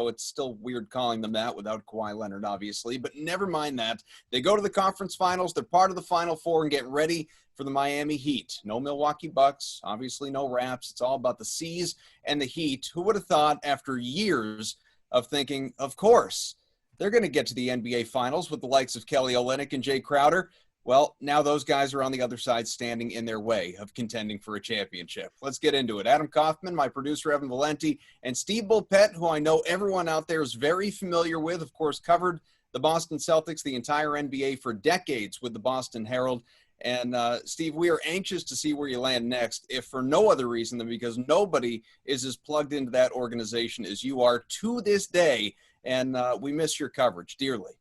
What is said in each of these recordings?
It's still weird calling them that without Kawhi Leonard, obviously, but never mind that. They go to the conference finals. They're part of the Final Four and get ready for the Miami Heat. No Milwaukee Bucks, obviously no Raps. It's all about the C's and the Heat. Who would have thought after years of thinking, of course, they're going to get to the NBA Finals with the likes of Kelly Olynyk and Jay Crowder? Well, now those guys are on the other side standing in their way of contending for a championship. Let's get into it. Adam Kaufman, my producer, Evan Valenti, and Steve Bulpett, who I know everyone out there is very familiar with, of course, covered the Boston Celtics, the entire NBA for decades with the Boston Herald. And Steve, we are anxious to see where you land next, if for no other reason than because nobody is as plugged into that organization as you are to this day. And we miss your coverage dearly.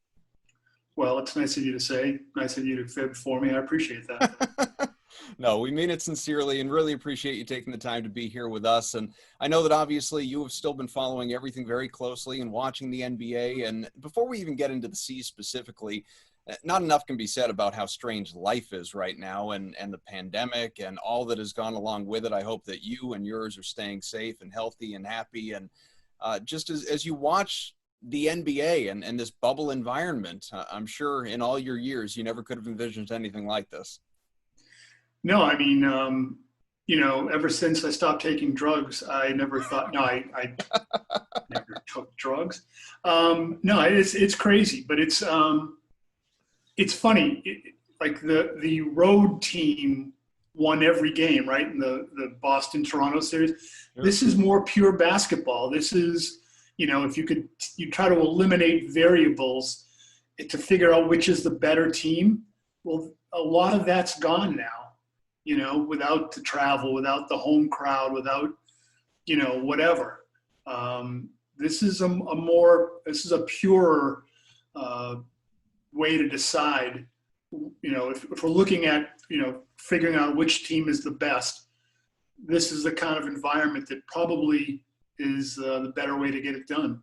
Well, it's nice of you to say. Nice of you to fib for me. I appreciate that. No, we mean it sincerely and really appreciate you taking the time to be here with us. And I know that obviously you have still been following everything very closely and watching the NBA. And before we even get into the C's specifically, not enough can be said about how strange life is right now and the pandemic and all that has gone along with it. I hope that you and yours are staying safe and healthy and happy. And just as you watch the NBA and this bubble environment, I'm sure in all your years, you never could have envisioned anything like this. No, I mean, ever since I stopped taking drugs, I never thought, no, I never took drugs. No, it's crazy, but it's funny. Like the road team won every game, right? In the Boston-Toronto series. Sure. This is more pure basketball. This is, if you try to eliminate variables to figure out which is the better team. Well, a lot of that's gone now, without the travel, without the home crowd, without, whatever. This is a pure way to decide, if we're looking at, figuring out which team is the best, this is the kind of environment that probably is the better way to get it done.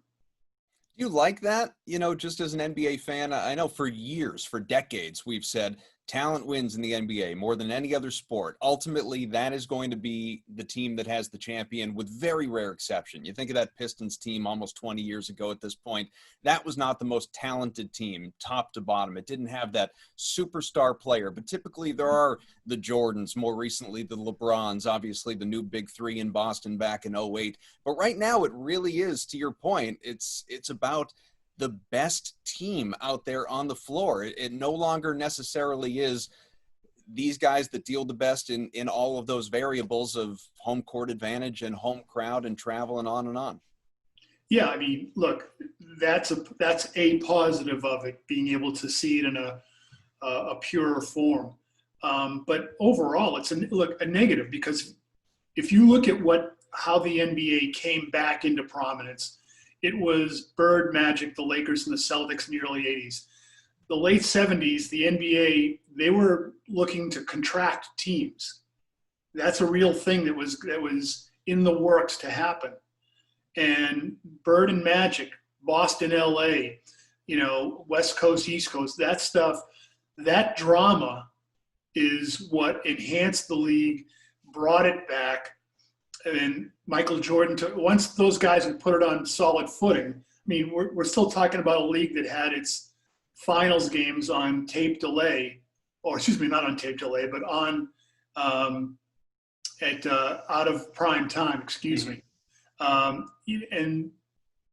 You like that? Just as an NBA fan, I know for years, for decades, we've said talent wins in the NBA more than any other sport. Ultimately, that is going to be the team that has the champion with very rare exception. You think of that Pistons team almost 20 years ago at this point. That was not the most talented team, top to bottom. It didn't have that superstar player, but typically there are the Jordans, more recently the LeBrons, obviously the new big three in Boston back in '08. But right now it really is, to your point, it's about the best team out there on the floor. It no longer necessarily is these guys that deal the best in all of those variables of home court advantage and home crowd and travel and on and on. Yeah, I mean, look, that's a positive of it, being able to see it in a purer form. But overall, it's a negative, because if you look at how the NBA came back into prominence, it was Bird, Magic, the Lakers, and the Celtics in the early 80s. The late 70s, the NBA, they were looking to contract teams. That's a real thing that was in the works to happen. And Bird and Magic, Boston, LA, West Coast, East Coast, that stuff, that drama is what enhanced the league, brought it back. And Michael Jordan once those guys had put it on solid footing. I mean, we're still talking about a league that had its finals games on tape delay, or excuse me, not on tape delay, but on out of prime time. Excuse me. And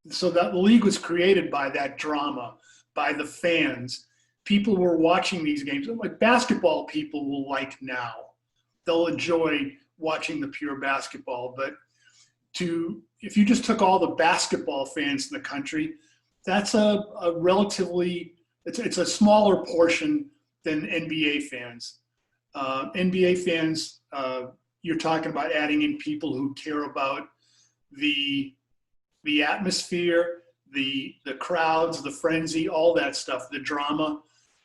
so that the league was created by that drama, by the fans. People were watching these games. Like basketball, people will like now. They'll enjoy watching the pure basketball, but if you just took all the basketball fans in the country, that's a relatively, it's a smaller portion than NBA fans. NBA fans, you're talking about adding in people who care about the atmosphere, the crowds, the frenzy, all that stuff, the drama.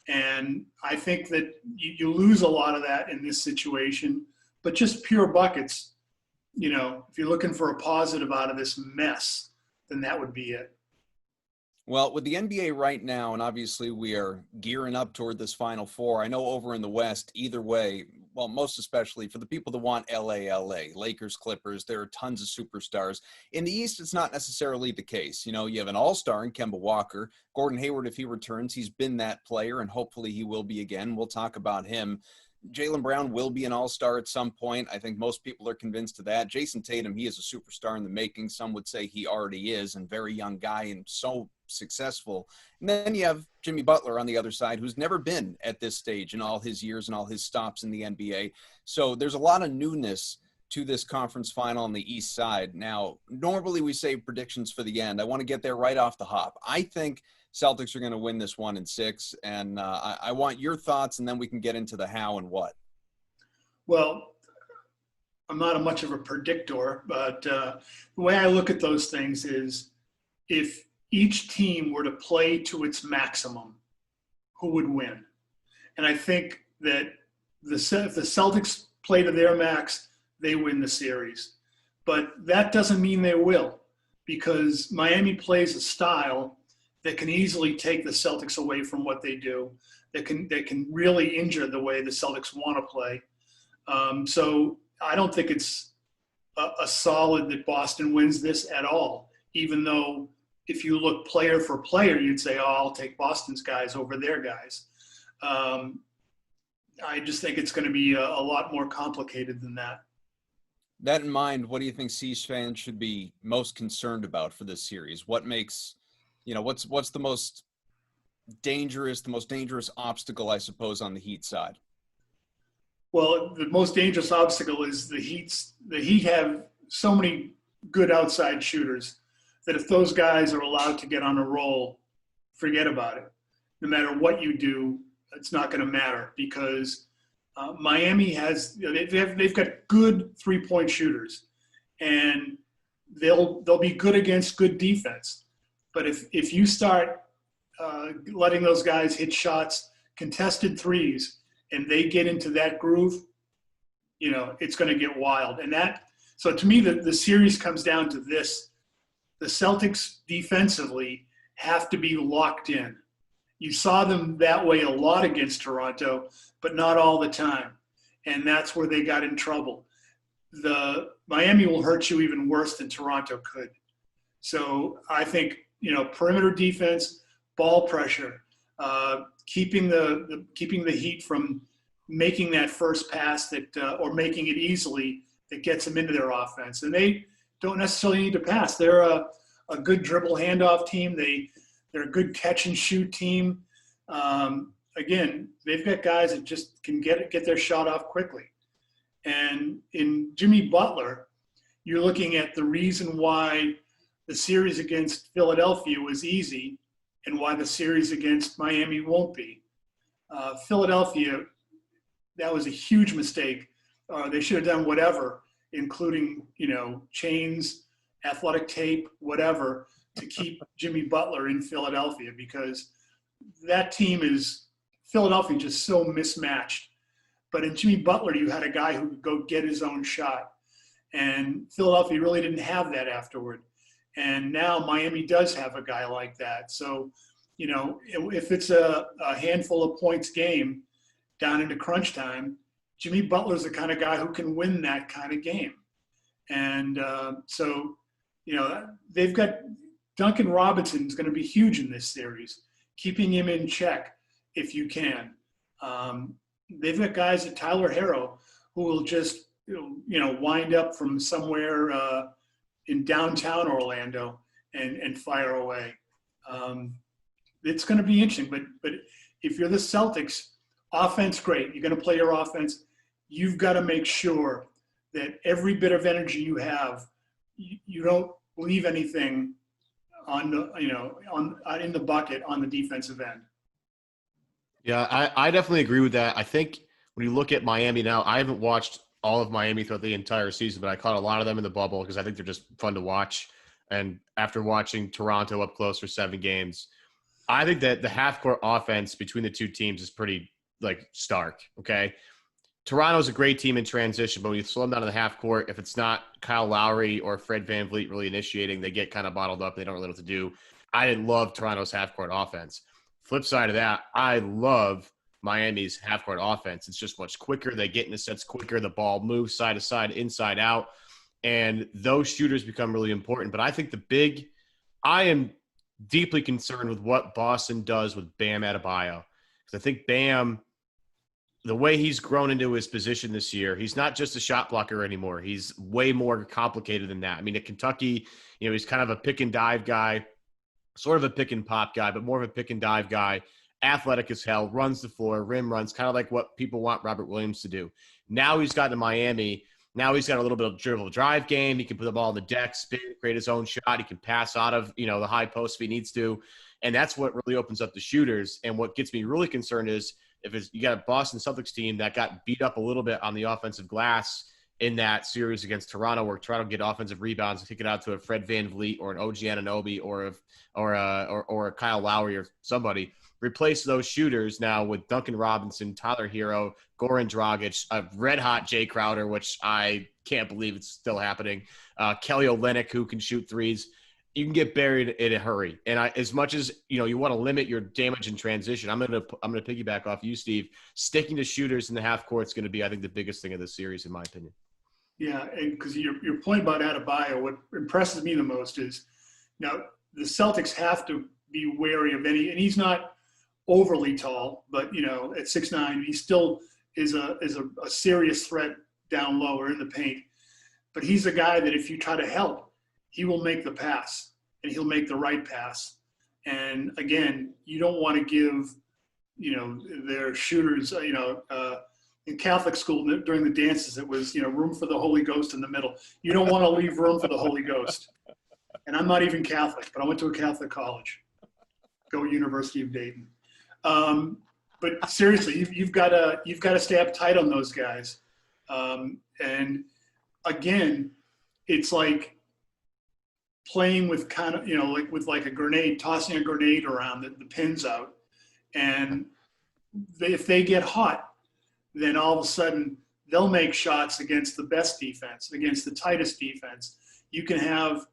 And I think that you lose a lot of that in this situation. But just pure buckets, if you're looking for a positive out of this mess, then that would be it. Well, with the NBA right now, and obviously we are gearing up toward this Final Four, I know over in the West, either way, well, most especially for the people that want LA, Lakers, Clippers, there are tons of superstars. In the East, it's not necessarily the case. You know, you have an all-star in Kemba Walker. Gordon Hayward, if he returns, he's been that player, and hopefully he will be again. We'll talk about him. Jaylen Brown will be an all-star at some point. I think most people are convinced of that. Jason Tatum, he is a superstar in the making. Some would say he already is, and very young guy and so successful. And then you have Jimmy Butler on the other side, who's never been at this stage in all his years and all his stops in the NBA. So there's a lot of newness to this conference final on the East side. Now, normally we save predictions for the end. I want to get there right off the hop. I think Celtics are going to win this 1 in 6, and I want your thoughts, and then we can get into the how and what. Well, I'm not much of a predictor, but the way I look at those things is if each team were to play to its maximum, who would win? And I think that if the Celtics play to their max, they win the series. But that doesn't mean they will, because Miami plays a style that can easily take the Celtics away from what they do, that can really injure the way the Celtics want to play. So I don't think it's a solid that Boston wins this at all, even though if you look player for player, you'd say, oh, I'll take Boston's guys over their guys. I just think it's going to be a lot more complicated than that. That in mind, what do you think C's fans should be most concerned about for this series? What makes, what's the most dangerous obstacle, I suppose, on the Heat side? Well, the most dangerous obstacle is the Heat have so many good outside shooters that if those guys are allowed to get on a roll, forget about it. No matter what you do, it's not going to matter because Miami they've got good 3-point shooters, and they'll be good against good defense. But if you start letting those guys hit shots, contested threes, and they get into that groove, it's going to get wild. So to me, the series comes down to this. The Celtics defensively have to be locked in. You saw them that way a lot against Toronto, but not all the time. And that's where they got in trouble. The Miami will hurt you even worse than Toronto could. So I think, perimeter defense, ball pressure, keeping the Heat from making that first pass or making it easily that gets them into their offense. And they don't necessarily need to pass. They're a good dribble handoff team. They're a good catch and shoot team. Again, they've got guys that just can get their shot off quickly. And in Jimmy Butler, you're looking at the reason why the series against Philadelphia was easy and why the series against Miami won't be. Philadelphia, that was a huge mistake. They should have done whatever, including, chains, athletic tape, whatever, to keep Jimmy Butler in Philadelphia, because that team Philadelphia just so mismatched. But in Jimmy Butler, you had a guy who could go get his own shot. And Philadelphia really didn't have that afterward. And now Miami does have a guy like that. So, if it's a handful of points game down into crunch time, Jimmy Butler's the kind of guy who can win that kind of game. And so, they've got Duncan Robinson's going to be huge in this series, keeping him in check if you can. They've got guys at Tyler Herro who will just, wind up from somewhere in downtown Orlando and fire away. It's going to be interesting, but if you're the Celtics, offense, great. You're going to play your offense. You've got to make sure that every bit of energy you have, you don't leave anything in the bucket on the defensive end. Yeah, I definitely agree with that. I think when you look at Miami now, I haven't watched all of Miami throughout the entire season, but I caught a lot of them in the bubble because I think they're just fun to watch. And after watching Toronto up close for 7 games, I think that the half-court offense between the two teams is pretty, stark, okay? Toronto's a great team in transition, but when you slow them down in the half court, if it's not Kyle Lowry or Fred VanVleet really initiating, they get kind of bottled up. They don't really know what to do. I didn't love Toronto's half court offense. Flip side of that, I love Miami's half court offense. It's just much quicker. They get into sets quicker. The ball moves side to side, inside out. And those shooters become really important. But I think I am deeply concerned with what Boston does with Bam Adebayo. Because I think Bam, the way he's grown into his position this year, he's not just a shot blocker anymore. He's way more complicated than that. I mean, at Kentucky, he's kind of a pick and dive guy, sort of a pick and pop guy, but more of a pick and dive guy. Athletic as hell, runs the floor, rim runs, kind of like what people want Robert Williams to do. Now he's got to Miami. Now he's got a little bit of dribble drive game. He can put the ball on the deck, spin, create his own shot. He can pass out of, the high post if he needs to. And that's what really opens up the shooters. And what gets me really concerned is you got a Boston Celtics team that got beat up a little bit on the offensive glass in that series against Toronto, where Toronto get offensive rebounds and kick it out to a Fred VanVleet or an OG Anunoby or a Kyle Lowry or somebody. Replace those shooters now with Duncan Robinson, Tyler Hero, Goran Dragic, a red-hot Jay Crowder, which I can't believe it's still happening, Kelly Olynyk, who can shoot threes. You can get buried in a hurry. And as much as you want to limit your damage in transition, I'm gonna piggyback off you, Steve. Sticking to shooters in the half court is going to be, I think, the biggest thing of this series, in my opinion. Yeah, and because your point about Adebayo, what impresses me the most is now the Celtics have to be wary of any, and he's not overly tall, but at 6'9", he still is a serious threat down low or in the paint. But he's a guy that if you try to help, he will make the pass, and he'll make the right pass. And again, you don't want to give their shooters in Catholic school during the dances, it was room for the Holy Ghost in the middle. You don't want to leave room for the Holy Ghost. And I'm not even Catholic, but I went to a Catholic college. Go University of Dayton. But seriously, you've got to stay up tight on those guys. And again, it's like playing with kind of with a grenade, tossing a grenade around the pins out, and if they get hot, then all of a sudden they'll make shots against the best defense, against the tightest defense. You can have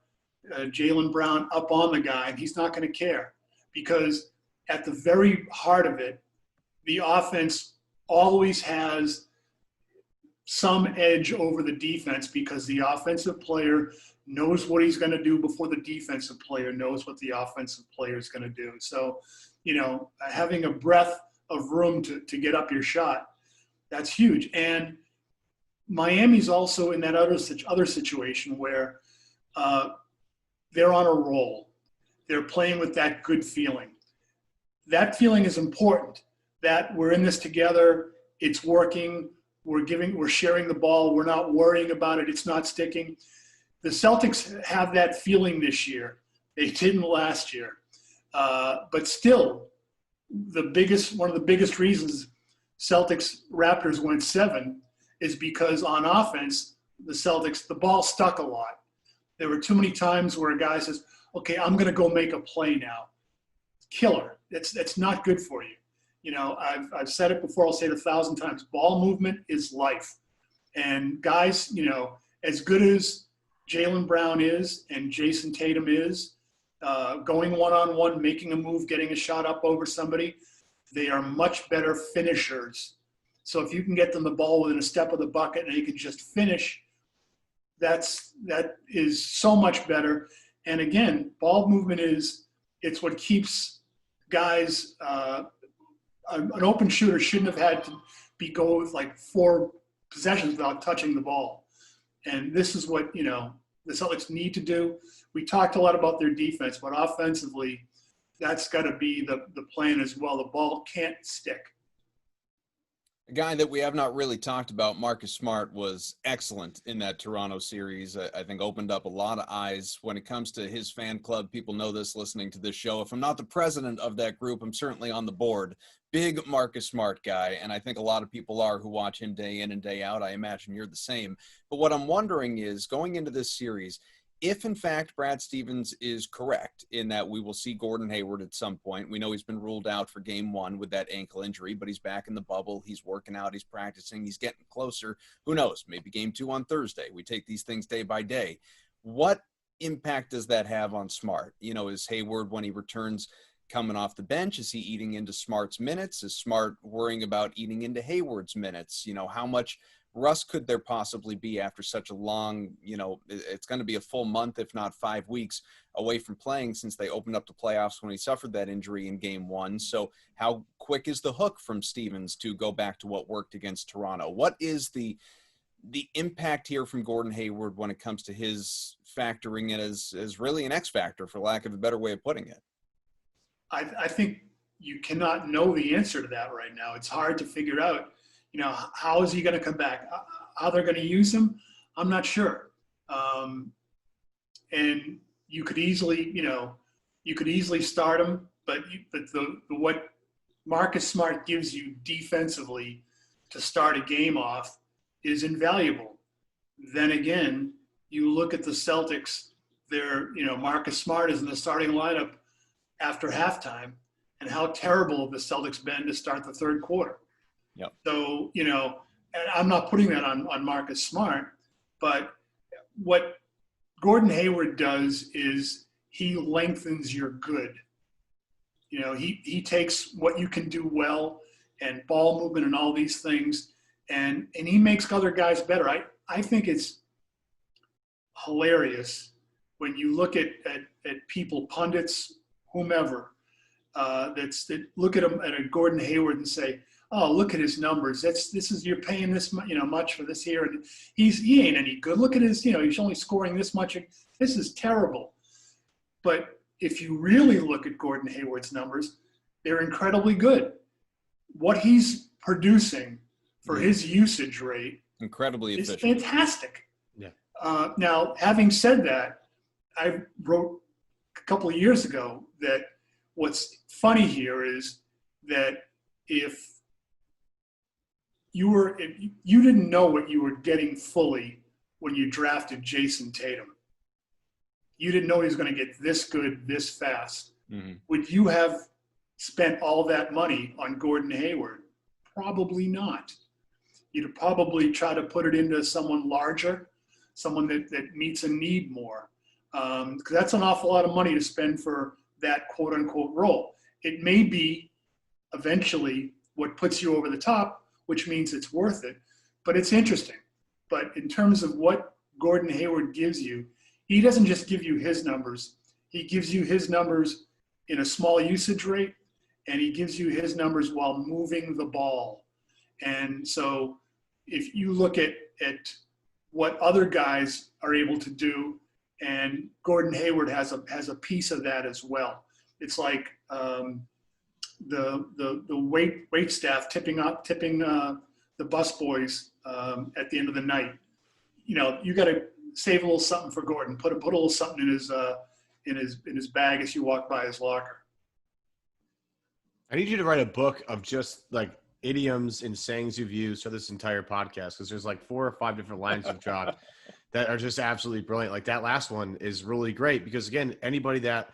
Jaylen Brown up on the guy, and he's not going to care, because at the very heart of it, the offense always has some edge over the defense, because the offensive player knows what he's going to do before the defensive player knows what the offensive player is going to do. So, having a breadth of room to get up your shot, that's huge. And Miami's also in that other situation where they're on a roll. They're playing with that good feeling. That feeling is important, that we're in this together, it's working, we're sharing the ball, we're not worrying about it, it's not sticking. The Celtics have that feeling this year. They didn't last year. But still, one of the biggest reasons Celtics Raptors went 7 is because on offense, the ball stuck a lot. There were too many times where a guy says, okay, I'm going to go make a play now. Killer. That's not good for you. I've said it before, I'll say it 1,000 times. Ball movement is life. And guys, as good as Jaylen Brown is and Jason Tatum is, going one-on-one, making a move, getting a shot up over somebody, they are much better finishers. So if you can get them the ball within a step of the bucket and you can just finish, that is so much better. And again, ball movement it's what keeps guys, an open shooter shouldn't have had to go with like 4 possessions without touching the ball. And this is what, the Celtics need to do. We talked a lot about their defense, but offensively, that's got to be the plan as well. The ball can't stick. A guy that we have not really talked about, Marcus Smart, was excellent in that Toronto series. I think opened up a lot of eyes when it comes to his fan club. People know this listening to this show. If I'm not the president of that group, I'm certainly on the board. Big Marcus Smart guy, and I think a lot of people are who watch him day in and day out. I imagine you're the same. But what I'm wondering is, going into this series, if in fact Brad Stevens is correct in that we will see Gordon Hayward at some point, we know he's been ruled out for game 1 with that ankle injury, but he's back in the bubble. He's working out, he's practicing, he's getting closer. Who knows? Maybe game 2 on Thursday. We take these things day by day. What impact does that have on Smart? You know, is Hayward, when he returns, coming off the bench? Is he eating into Smart's minutes? Is Smart worrying about eating into Hayward's minutes? You know, how much rust could there possibly be after such a long, you know, it's going to be a full month, if not 5 weeks away from playing since they opened up the playoffs when he suffered that injury in game 1. So how quick is the hook from Stevens to go back to what worked against Toronto? What is the impact here from Gordon Hayward when it comes to his factoring in as really an X factor, for lack of a better way of putting it? I think you cannot know the answer to that right now. It's hard to figure out, you know, how is he going to come back? How they're going to use him, I'm not sure. And you could easily, start him, but what Marcus Smart gives you defensively to start a game off is invaluable. Then again, you look at the Celtics, Marcus Smart is in the starting lineup after halftime, and how terrible have the Celtics been to start the third quarter. Yep. So, and I'm not putting that on Marcus Smart, but what Gordon Hayward does is he lengthens your good. You know, he takes what you can do well and ball movement and all these things, and he makes other guys better. I think it's hilarious when you look at people, pundits, whomever, that look at him at a Gordon Hayward and say, "Oh, look at his numbers. You're paying this much for this here, and he ain't any good. Look at his, he's only scoring this much. This is terrible." But if you really look at Gordon Hayward's numbers, they're incredibly good. What he's producing for his usage rate incredibly is efficient. fantastic. Yeah. Now, having said that, I wrote a couple of years ago that what's funny here is that if you didn't know what you were getting fully when you drafted Jason Tatum. You didn't know he was going to get this good this fast. Mm-hmm. Would you have spent all that money on Gordon Hayward? Probably not. You'd probably try to put it into someone larger, someone that meets a need more. Because that's an awful lot of money to spend for that quote-unquote role. It may be eventually what puts you over the top, which means it's worth it, but it's interesting. But in terms of what Gordon Hayward gives you, he doesn't just give you his numbers. He gives you his numbers in a small usage rate, and he gives you his numbers while moving the ball. And so if you look at what other guys are able to do, and Gordon Hayward has a piece of that as well. It's like the wait staff tipping the busboys at the end of the night. You got to save a little something for Gordon. Put a little something in his bag as you walk by his locker. I need you to write a book of just like idioms and sayings you've used for this entire podcast, because there's like 4 or 5 different lines you've dropped that are just absolutely brilliant. Like that last one is really great because, again, anybody that,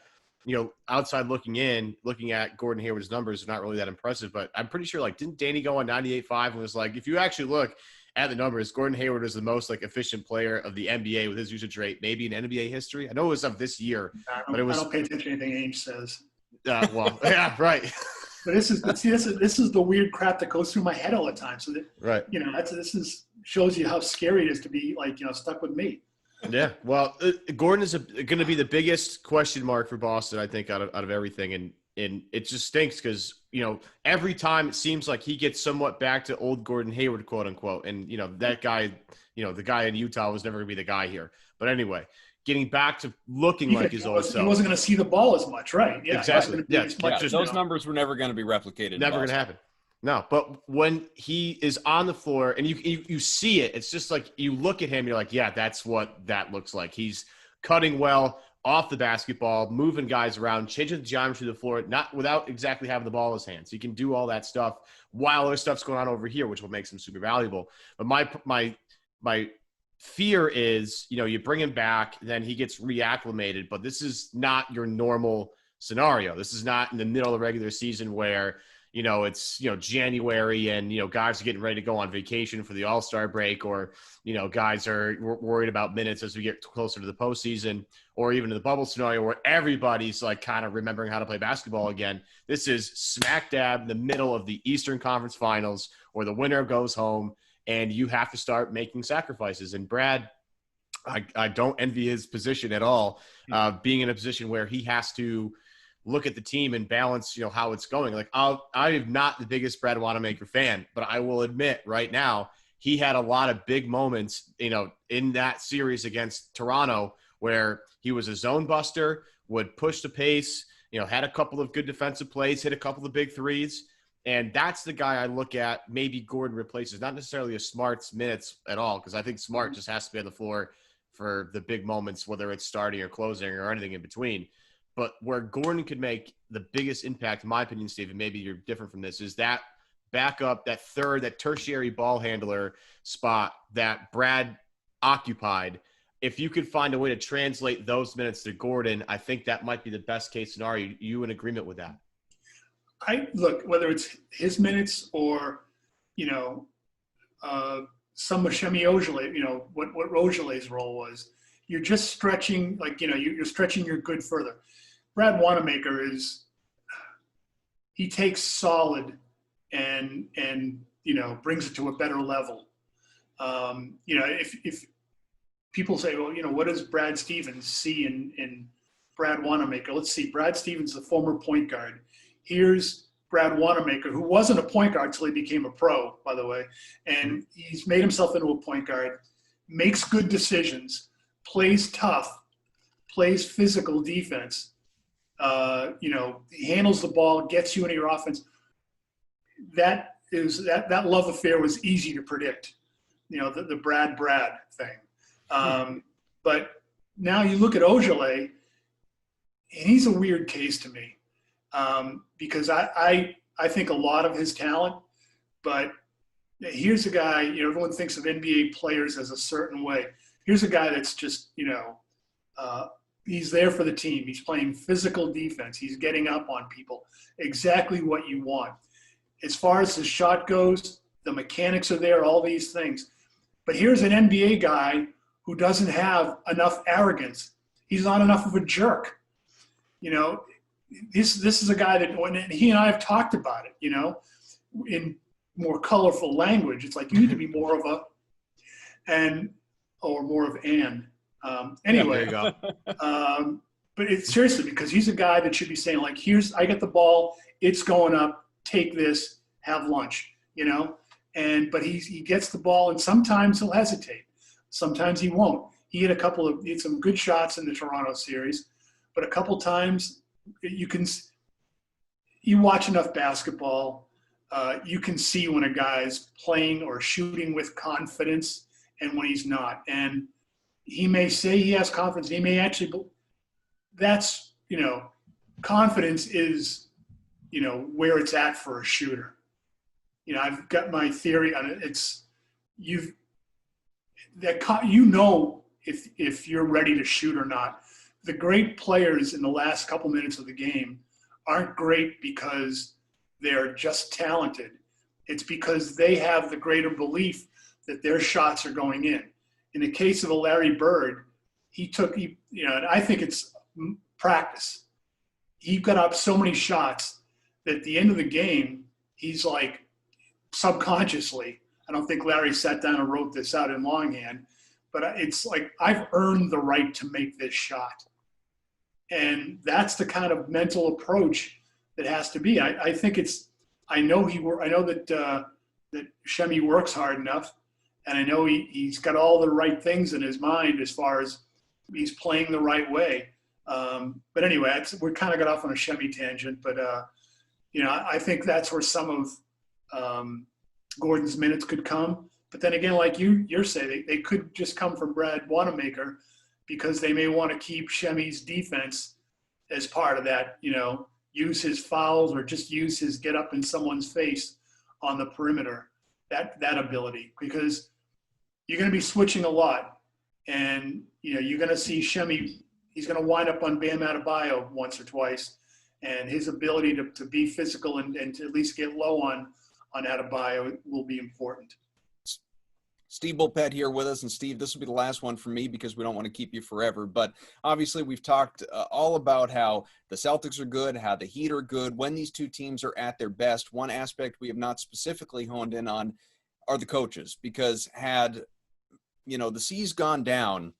outside looking at Gordon Hayward's numbers is not really that impressive. But I'm pretty sure, like, didn't Danny go on 98.5 and was like, if you actually look at the numbers, Gordon Hayward is the most like efficient player of the NBA with his usage rate, maybe in NBA history. I know it was of this year, but it was. I don't pay attention to anything Ainge says. Well, yeah, right. But this is the weird crap that goes through my head all the time. So that, right, shows you how scary it is to be like stuck with me. Yeah, well, Gordon is going to be the biggest question mark for Boston, I think, out of everything, and it just stinks because every time it seems like he gets somewhat back to old Gordon Hayward, quote unquote, and that guy, the guy in Utah was never going to be the guy here. But anyway, getting back to looking like his old self. He wasn't going to see the ball as much, right? Yeah, exactly. Those numbers were never going to be replicated. Never going to happen. No, but when he is on the floor and you see it, it's just like you look at him, you're like, yeah, that's what that looks like. He's cutting well off the basketball, moving guys around, changing the geometry of the floor, not without exactly having the ball in his hands. He can do all that stuff while other stuff's going on over here, which will make him super valuable. But my fear is, you bring him back, then he gets reacclimated, but this is not your normal scenario. This is not in the middle of the regular season where, it's, January and, guys are getting ready to go on vacation for the All-Star break, or, guys are worried about minutes as we get closer to the postseason, or even in the bubble scenario where everybody's like kind of remembering how to play basketball again. This is smack dab in the middle of the Eastern Conference Finals where the winner goes home and you have to start making sacrifices. And Brad, I don't envy his position at all, being in a position where he has to look at the team and balance, how it's going. Like I am not the biggest Brad Wanamaker fan, but I will admit right now, he had a lot of big moments, in that series against Toronto where he was a zone buster, would push the pace, had a couple of good defensive plays, hit a couple of big threes. And that's the guy I look at. Maybe Gordon replaces, not necessarily a Smart's minutes at all, because I think Smart just has to be on the floor for the big moments, whether it's starting or closing or anything in between. But where Gordon could make the biggest impact, in my opinion, Steve, and maybe you're different from this, is that backup, that third, that tertiary ball handler spot that Brad occupied. If you could find a way to translate those minutes to Gordon, I think that might be the best case scenario. You in agreement with that? Look, whether it's his minutes or, some of Semi Ojeleye, what Ojele's role was, you're just stretching, you're stretching your good further. Brad Wanamaker he takes solid and brings it to a better level. If people say, well, what does Brad Stevens see in Brad Wanamaker? Let's see. Brad Stevens, the former point guard. Here's Brad Wanamaker, who wasn't a point guard until he became a pro, by the way. And he's made himself into a point guard, makes good decisions, plays tough, plays physical defense. He handles the ball, gets you into your offense. That love affair was easy to predict, the Brad thing. But now you look at Ojeleye, and he's a weird case to me, because I think a lot of his talent, but here's a guy, everyone thinks of NBA players as a certain way. Here's a guy that's just, he's there for the team. He's playing physical defense. He's getting up on people. Exactly what you want. As far as his shot goes, the mechanics are there, all these things. But here's an NBA guy who doesn't have enough arrogance. He's not enough of a jerk. This is a guy that, when he and I have talked about it, in more colorful language, it's like you need to be more of more of an. Anyway, there you go. But it's seriously, because he's a guy that should be saying, like, I get the ball, it's going up, take this, have lunch, but he gets the ball, and sometimes he'll hesitate. Sometimes he won't. He had some good shots in the Toronto series, but a couple times you watch enough basketball, you can see when a guy's playing or shooting with confidence and when he's not. And he may say he has confidence. He may actually, that's, confidence is, where it's at for a shooter. I've got my theory on it. If you're ready to shoot or not. The great players in the last couple minutes of the game aren't great because they're just talented. It's because they have the greater belief that their shots are going in. In the case of a Larry Bird, and I think it's practice. He got up so many shots that at the end of the game, he's like, subconsciously, I don't think Larry sat down and wrote this out in longhand, but it's like, I've earned the right to make this shot. And that's the kind of mental approach that has to be. I think I know that Shemi works hard enough, and I know he's got all the right things in his mind as far as he's playing the right way. But anyway, we kind of got off on a Shemi tangent, but I think that's where some of Gordon's minutes could come. But then again, like you're saying, they could just come from Brad Wanamaker, because they may want to keep Shemi's defense as part of that, use his fouls or just use his get up in someone's face on the perimeter, that ability. Because, you're going to be switching a lot. And, you're going to see Shemi, he's going to wind up on Bam Adebayo once or twice. And his ability to be physical and to at least get low on Adebayo will be important. Steve Bulpett here with us. And Steve, this will be the last one for me because we don't want to keep you forever. But obviously we've talked all about how the Celtics are good, how the Heat are good, when these two teams are at their best. One aspect we have not specifically honed in on are the coaches, because had, the C's gone down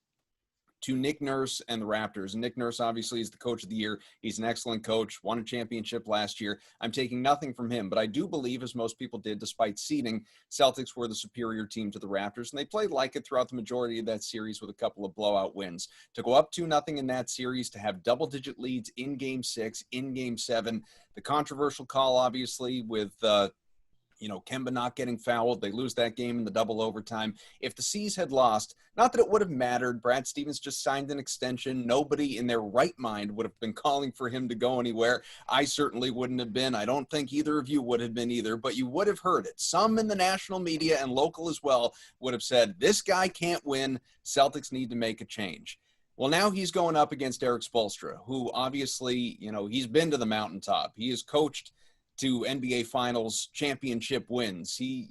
to Nick Nurse and the Raptors. And Nick Nurse obviously is the coach of the year. He's an excellent coach, won a championship last year. I'm taking nothing from him, but I do believe, as most people did, despite seeding, Celtics were the superior team to the Raptors, and they played like it throughout the majority of that series with a couple of blowout wins. To go up 2-0 in that series, to have double-digit leads in Game 6, in Game 7, the controversial call, obviously, with Kemba not getting fouled. They lose that game in the double overtime. If the C's had lost, not that it would have mattered. Brad Stevens just signed an extension. Nobody in their right mind would have been calling for him to go anywhere. I certainly wouldn't have been. I don't think either of you would have been either, but you would have heard it. Some in the national media and local as well would have said, this guy can't win. Celtics need to make a change. Well, now he's going up against Eric Spoelstra, who obviously, he's been to the mountaintop. He has coached to NBA Finals championship wins. He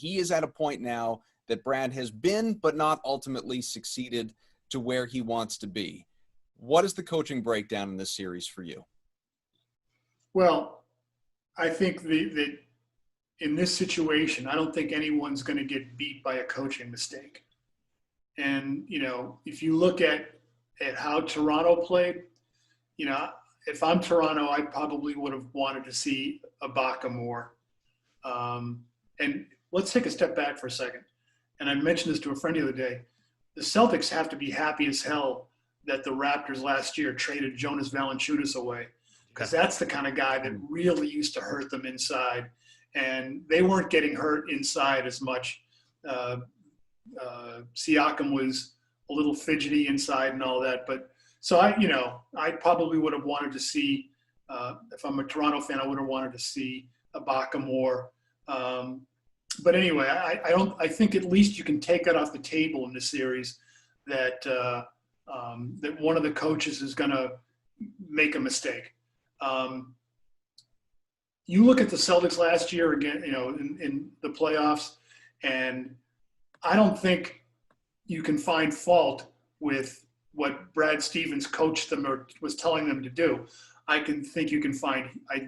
is at a point now that Brad has been, but not ultimately succeeded to where he wants to be. What is the coaching breakdown in this series for you? Well, I think that in this situation, I don't think anyone's going to get beat by a coaching mistake. And, if you look at how Toronto played, if I'm Toronto, I probably would have wanted to see Ibaka more. And let's take a step back for a second. And I mentioned this to a friend the other day. The Celtics have to be happy as hell that the Raptors last year traded Jonas Valanciunas away, because that's the kind of guy that really used to hurt them inside. And they weren't getting hurt inside as much. Siakam was a little fidgety inside and all that, but so I probably would have wanted to see, if I'm a Toronto fan, I would have wanted to see Ibaka more. But anyway, I think at least you can take it off the table in this series that that one of the coaches is going to make a mistake. You look at the Celtics last year again, in the playoffs, and I don't think you can find fault with what Brad Stevens coached them or was telling them to do. I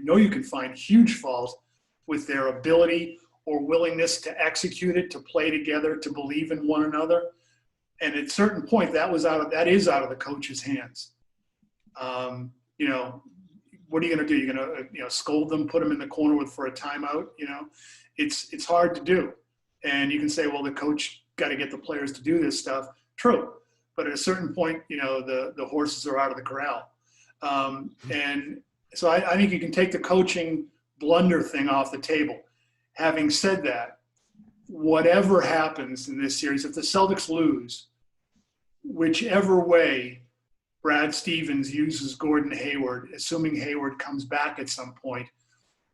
know you can find huge fault with their ability or willingness to execute it, to play together, to believe in one another. And at a certain point, that is out of the coach's hands. What are you going to do? You're going to, scold them, put them in the corner for a timeout. It's hard to do. And you can say, well, the coach got to get the players to do this stuff. True. But at a certain point, the horses are out of the corral. And so I think you can take the coaching blunder thing off the table. Having said that, whatever happens in this series, if the Celtics lose, whichever way Brad Stevens uses Gordon Hayward, assuming Hayward comes back at some point,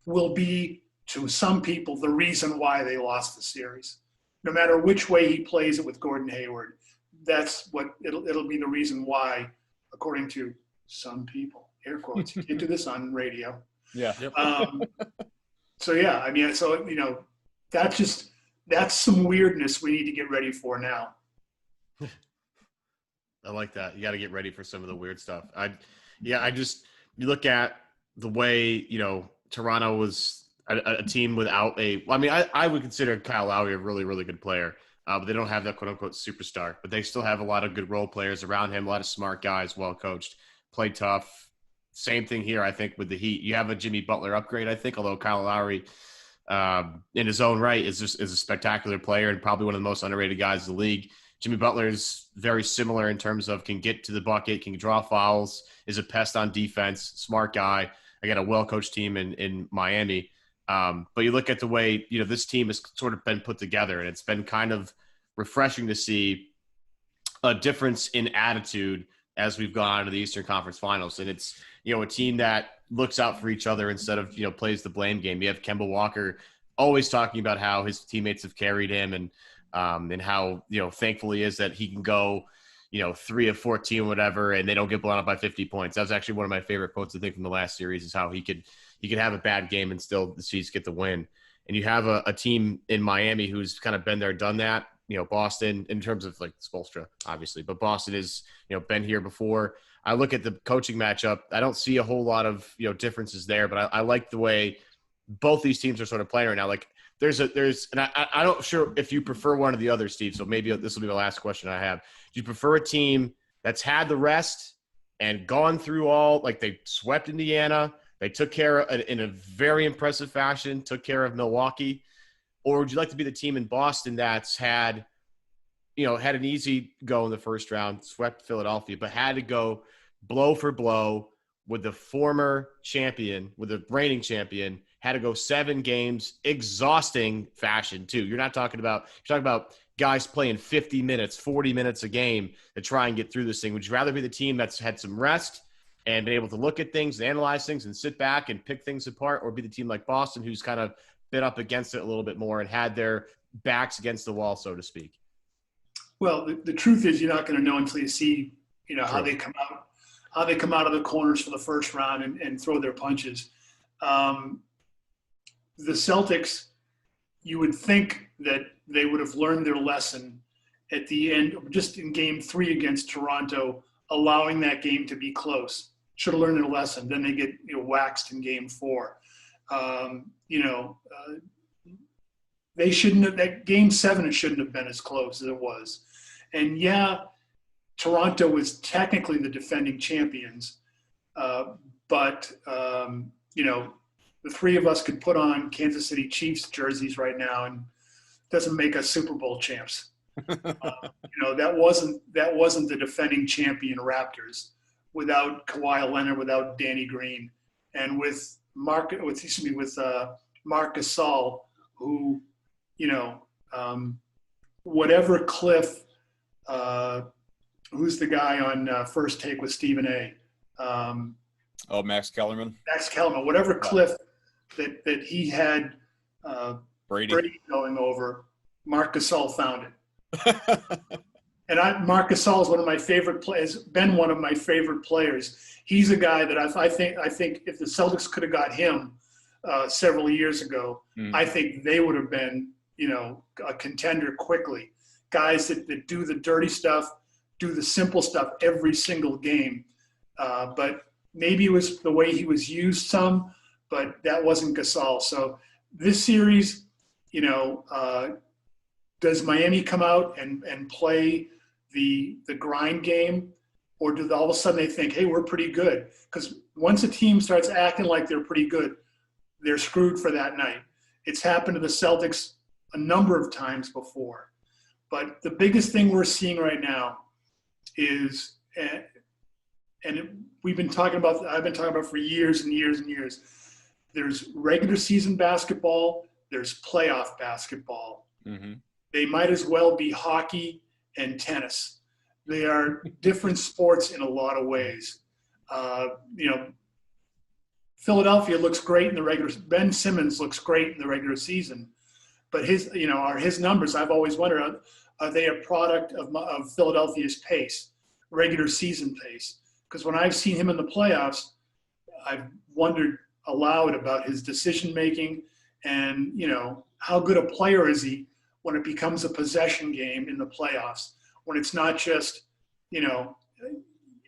will be, to some people, the reason why they lost the series. No matter which way he plays it with Gordon Hayward, that's what it'll be the reason why, according to some people, air quotes. You can't do this on radio. Yeah. That's some weirdness we need to get ready for now. I like that. You got to get ready for some of the weird stuff. You look at the way, Toronto was a team without I would consider Kyle Lowry a really, really good player. But they don't have that quote-unquote superstar. But they still have a lot of good role players around him, a lot of smart guys, well-coached, play tough. Same thing here, I think, with the Heat. You have a Jimmy Butler upgrade, I think, although Kyle Lowry, in his own right, is a spectacular player and probably one of the most underrated guys in the league. Jimmy Butler is very similar in terms of can get to the bucket, can draw fouls, is a pest on defense, smart guy. Again, a well-coached team in Miami. But you look at the way, this team has sort of been put together, and it's been kind of refreshing to see a difference in attitude as we've gone on to the Eastern Conference Finals. And it's, a team that looks out for each other instead of, plays the blame game. You have Kemba Walker always talking about how his teammates have carried him. And and how, thankful he is that he can go, 3 of 14, whatever, and they don't get blown up by 50 points. That was actually one of my favorite quotes, I think, from the last series, is how he could have a bad game and still the Chiefs get the win. And you have a team in Miami who's kind of been there, done that. Boston, in terms of like Spoelstra, obviously, but Boston is, been here before. I look at the coaching matchup. I don't see a whole lot of, differences there, but I like the way both these teams are sort of playing right now. Like and I don't sure if you prefer one or the other, Steve. So maybe this will be the last question I have. Do you prefer a team that's had the rest and gone through all, like they swept Indiana, they took care of, in a very impressive fashion, took care of Milwaukee? Or would you like to be the team in Boston that's had an easy go in the first round, swept Philadelphia, but had to go blow for blow with the former champion, with the reigning champion, had to go 7 games, exhausting fashion too. You're talking about guys playing 50 minutes, 40 minutes a game to try and get through this thing. Would you rather be the team that's had some rest and been able to look at things and analyze things and sit back and pick things apart, or be the team like Boston who's kind of been up against it a little bit more and had their backs against the wall, so to speak? Well, the truth is, you're not going to know until you see, how True. they come out of the corners for the first round and throw their punches. The Celtics, you would think that they would have learned their lesson at the end, just in game 3 against Toronto, allowing that game to be close. Should have learned their lesson. Then they get waxed in game 4. They shouldn't have, that game 7, it shouldn't have been as close as it was. And yeah, Toronto was technically the defending champions, but the 3 of us could put on Kansas City Chiefs jerseys right now, and it doesn't make us Super Bowl champs. That wasn't the defending champion Raptors without Kawhi Leonard, without Danny Green, and with Marc Gasol, who, whatever Cliff, who's the guy on First Take with Stephen A. Max Kellerman. Max Kellerman, whatever Cliff that he had Brady going over, Marc Gasol found it. And Marc Gasol is one of my favorite players. Been one of my favorite players. He's a guy that I think if the Celtics could have got him several years ago, I think they would have been, a contender quickly. Guys that do the dirty stuff, do the simple stuff every single game. But maybe it was the way he was used some, but that wasn't Gasol. So this series, does Miami come out and play the grind game, or do all of a sudden they think, hey, we're pretty good? Because once a team starts acting like they're pretty good, they're screwed for that night. It's happened to the Celtics a number of times before. But the biggest thing we're seeing right now is, I've been talking about for years and years and years, there's regular season basketball, there's playoff basketball. Mm-hmm. They might as well be hockey and tennis. They are different sports in a lot of ways. Philadelphia looks great in the regular. Ben Simmons looks great in the regular season, but his numbers. I've always wondered, are they a product of Philadelphia's pace, regular season pace? Because when I've seen him in the playoffs, I've wondered aloud about his decision making and how good a player is he when it becomes a possession game in the playoffs, when it's not just,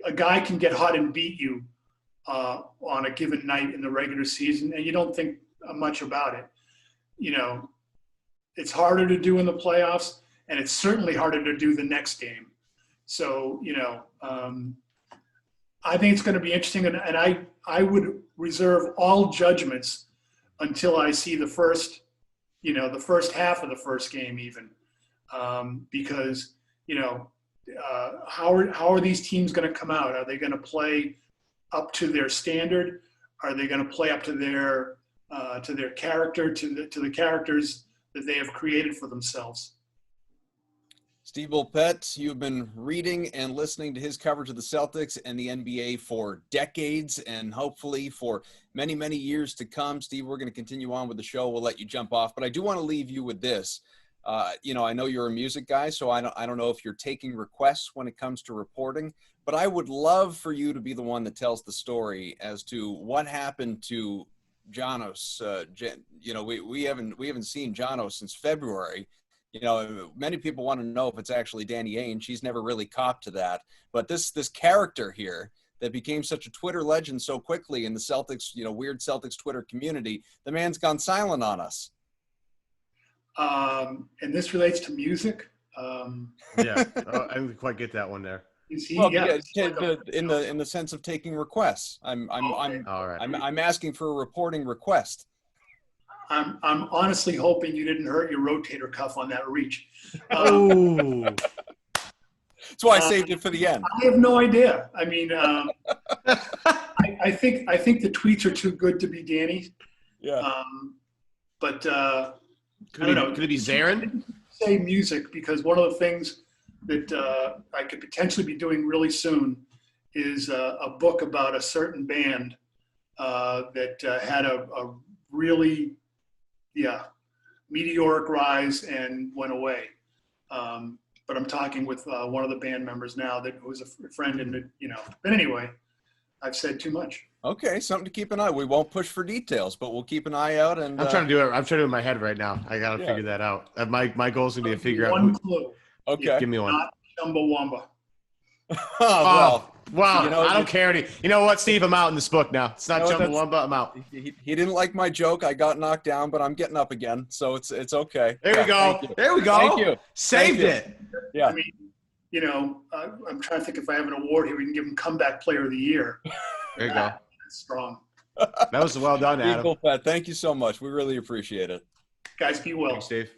a guy can get hot and beat you on a given night in the regular season, and you don't think much about it. It's harder to do in the playoffs, and it's certainly harder to do the next game. So, I think it's going to be interesting, and I would reserve all judgments until I see the first half of the first game even, because, how are these teams going to come out? Are they going to play up to their standard? Are they going to play up to their character, to the characters that they have created for themselves? Steve Bulpett, you've been reading and listening to his coverage of the Celtics and the NBA for decades, and hopefully for many, many years to come. Steve, we're going to continue on with the show. We'll let you jump off, but I do want to leave you with this. I know you're a music guy, so I don't know if you're taking requests when it comes to reporting, but I would love for you to be the one that tells the story as to what happened to Janos. We haven't seen Janos since February. Many people want to know if it's actually Danny Ainge. She's never really copped to that. But this character here that became such a Twitter legend so quickly in the Celtics, weird Celtics Twitter community, the man's gone silent on us. And this relates to music. Yeah, I didn't quite get that one there. Well, yeah, in the sense of taking requests, I'm All right. I'm asking for a reporting request. I'm honestly hoping you didn't hurt your rotator cuff on that reach. Oh. That's why I saved it for the end. I have no idea. I mean, I think the tweets are too good to be Danny. Yeah. But Could it be Zarin? Say music, because one of the things that I could potentially be doing really soon is a book about a certain band that had a really meteoric rise and went away. But I'm talking with one of the band members now that was a friend, and But anyway, I've said too much. Okay, something to keep an eye. We won't push for details, but we'll keep an eye out. And I'm trying to do it. I'm trying to do it in my head right now. I gotta figure that out. My goal is gonna be to figure out. One clue. Okay, give me one. Not Chumbawamba. Well, wow. I don't care any. You know what, Steve? I'm out in this book now. It's not Chumbawamba. I'm out. He didn't like my joke. I got knocked down, but I'm getting up again, so it's okay. There we go. There we go. Thank you. Saved it. Yeah. I mean, I'm trying to think if I have an award here, we can give him Comeback Player of the Year. There you go. That's strong. That was well done, Adam. Bulpett, thank you so much. We really appreciate it. Guys, be well. Thanks, Steve.